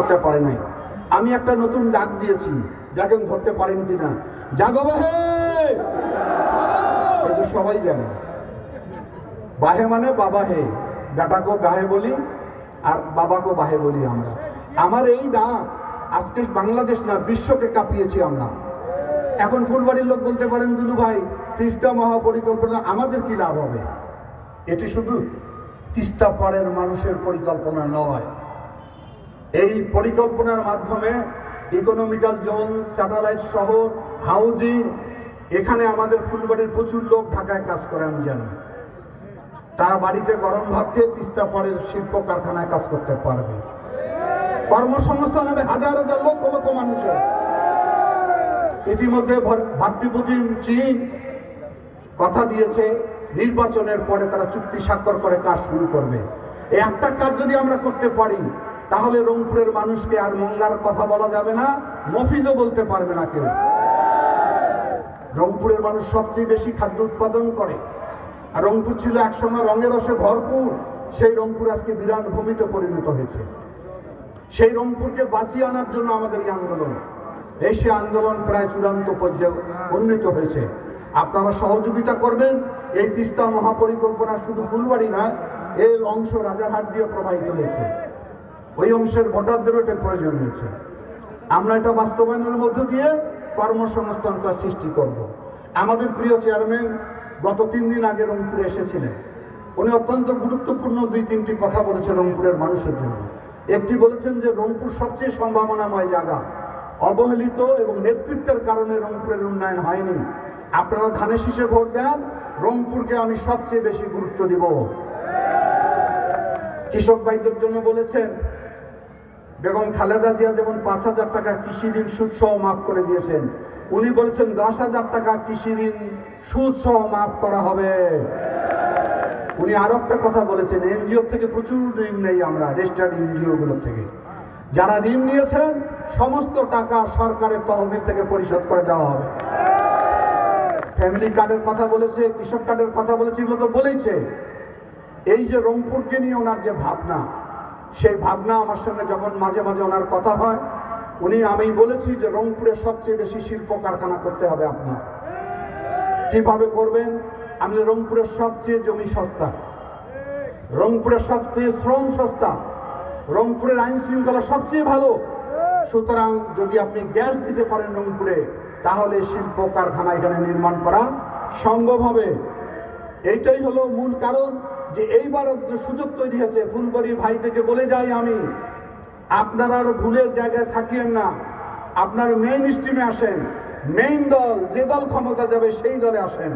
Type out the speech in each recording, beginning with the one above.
করতে পারে নাই। আমি একটা নতুন ডাক দিয়েছি, দেখেন ধরতে পারেন কিনা। জাগো বাহে, এই যে সবাই জানে বাহে মানে বাবা হে, বেটাকেও বাহে বলি আর বাবাকেও বাহে বলি আমরা। আমার এই ডাক আজকে বাংলাদেশ না বিশ্বকে কাঁপিয়েছি আমরা। এখন ফুলবাড়ির লোক বলতে পারেন দুলু ভাই তিস্তা মহাপরিকল্পনা আমাদের কি লাভ হবে? এটি শুধু তিস্তা পাড়ের মানুষের পরিকল্পনা নয়, এই পরিকল্পনার মাধ্যমে ইকোনমিক্যাল জোন, স্যাটেলাইট শহর, হাউজিং, এখানে আমাদের ফুলবাড়ির প্রচুর লোক ঢাকায় কাজ করে আমি জানি। তারা বাড়িতে গরম ভাত খেয়ে তিস্তা পাড়ের শিল্প কারখানায় কাজ করতে পারবে। কর্মসংস্থান হবে হাজার হাজার লক্ষ লক্ষ মানুষের। ইতিমধ্যে ভারতীয় পুতিন চীন কথা দিয়েছে নির্বাচনের পরে তারা চুক্তি স্বাক্ষর করে কাজ শুরু করবে। এই একটা কাজ যদি আমরা করতে পারি তাহলে রংপুরের মানুষকে আর মোংলার কথা বলা যাবে না, মফিজও বলতে পারবে না কেউ। রংপুরের মানুষ সবচেয়ে বেশি খাদ্য উৎপাদন করে, আর রংপুর ছিল একসময় রঙের রসে ভরপুর। সেই রংপুর আজকে বিরাট ভূমিতে পরিণত হয়েছে। সেই রংপুরকে বাঁচিয়ে আনার জন্য আমাদের এই আন্দোলন, এই সে আন্দোলন প্রায় চূড়ান্ত পর্যায়ে উন্নীত হয়েছে। আপনারা সহযোগিতা করবেন। এই তিস্তা মহাপরিকল্পনা শুধু ফুলবাড়ি না, এর অংশ রাজারহাট দিয়ে প্রবাহিত হয়েছে। ওই অংশের ভোটারদেরও এটার প্রয়োজন হয়েছে। আমরা এটা বাস্তবায়নের মধ্য দিয়ে কর্মসংস্থানটা সৃষ্টি করব। আমাদের প্রিয় চেয়ারম্যান গত 3 দিন আগে রংপুরে এসেছিলেন। উনি অত্যন্ত গুরুত্বপূর্ণ 2-3টি কথা বলেছেন রংপুরের মানুষের জন্য। একটি বলেছেন যে রংপুর সবচেয়ে সম্ভাবনাময় জায়গা, অবহেলিত এবং নেতৃত্বের কারণে রংপুরের উন্নয়ন হয়নি। আপনারা ধানের শীষে ভোট দেন, রংপুরকে আমি সবচেয়ে বেশি গুরুত্ব দিব। কৃষক ভাইদের জন্য বলেছেন বেগম খালেদা জিয়া যেমন 5,000 টাকা কৃষি ঋণ সুদ সহ মাফ করে দিয়েছেন, উনি বলেছেন 10,000 টাকা কৃষি ঋণ সুদ সহ মাফ করা হবে। উনি আরো একটা কথা বলেছেন, এনজিও থেকে প্রচুর ঋণ নেই আমরা, রেজিস্টার্ড এনজিও গুলো থেকে যারা ঋণ নিয়েছেন সমস্ত টাকা সরকারের তহবিল থেকে পরিশোধ করে দেওয়া হবে। ফ্যামিলি কার্ডের কথা বলেছে, কৃষক কার্ডের কথা বলেছে, এগুলো তো বলেইছে। এই যে রংপুরকে নিয়ে ওনার যে ভাবনা, সেই ভাবনা আমার সঙ্গে যখন মাঝে মাঝে ওনার কথা হয়, আমি বলেছি যে রংপুরে সবচেয়ে বেশি শিল্প কারখানা করতে হবে আপনার। কিভাবে করবেন? আমি রংপুরের সবচেয়ে জমি সস্তা, রংপুরের সবচেয়ে শ্রম সস্তা, রংপুরের আইন শৃঙ্খলা সবচেয়ে ভালো। সুতরাং যদি আপনি গ্যাস দিতে পারেন রংপুরে, তাহলে শিল্প কারখানা এখানে নির্মাণ করা সম্ভব হবে। এইটাই হলো মূল কারণ যে এইবার সুযোগ তৈরি হয়েছে। ফুলবাড়ি ভাই থেকে বলে যাই আমি, আপনারা আর ভুলের জায়গায় থাকিয়েন না, আপনার মেইন স্ট্রিমে আসেন। মেইন দল, যে দল ক্ষমতা যাবে সেই দলে আসেন,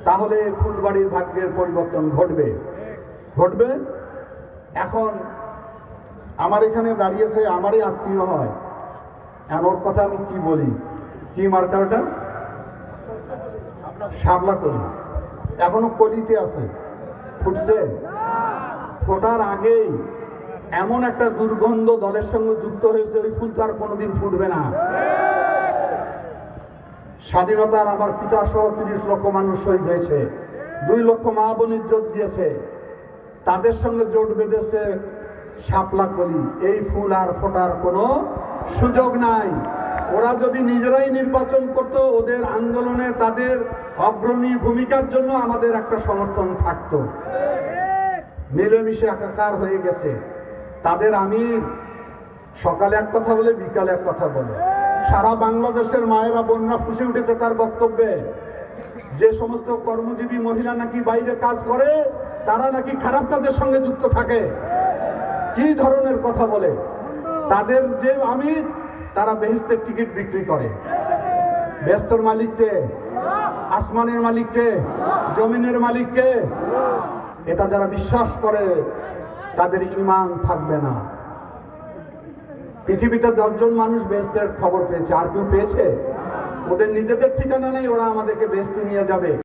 তাহলে ফুলবাড়ির ভাগ্যের পরিবর্তন ঘটবে। এখন আমার এখানে দাঁড়িয়েছে, আমারই আত্মীয় হয়, এখন ওর কথা আমি কি বলি? কি মার্কারটা? শাপলা কলি। এখনো কলিতে আছে, ফুটছে। ফোটার আগেই এমন একটা দুর্গন্ধ দলের সঙ্গে যুক্ত হয়েছে, ওই ফুল তো আর কোনোদিন ফুটবে না। স্বাধীনতার আমার পিতা সহ 30 লক্ষ মানুষ শহীদ হয়েছে, 2 লক্ষ মা বোন ইজ্জত দিয়েছে, তাদের সঙ্গে জোট বেঁধেছে শাপলা কলি। এই ফুল আর ফোটার কোনো সুযোগ নাই। ওরা যদি নিজেরাই নির্বাচন করত, ওদের আন্দোলনে তাদের অগ্রণী ভূমিকার জন্য আমাদের একটা সমর্থন থাকতো। মিলেমিশে একাকার হয়ে গেছে। তাদের আমির সকালে এক কথা বলে, বিকালে এক কথা বলে। সারা বাংলাদেশের মায়েরা বোনরা ফুঁসে উঠেছে তার বক্তব্যে। যে সমস্ত কর্মজীবী মহিলা নাকি বাইরে কাজ করে, তারা নাকি খারাপ কাজের সঙ্গে যুক্ত থাকে। কি ধরনের কথা বলে! তাদের যে আমির, তারা বেহেশতের টিকিট বিক্রি করে। বেহেশতের মালিককে, আসমানের মালিককে, জমিনের মালিককে। এটা যারা বিশ্বাস করে তাদের ঈমান থাকবে না। পৃথিবীতে 10 জন মানুষ বেহেশতের খবর পেয়েছে, আর কেউ পেয়েছে? ওদের নিজেদের ঠিকানা নেই, ওরা আমাদেরকে বেহেশতে নিয়ে যাবে।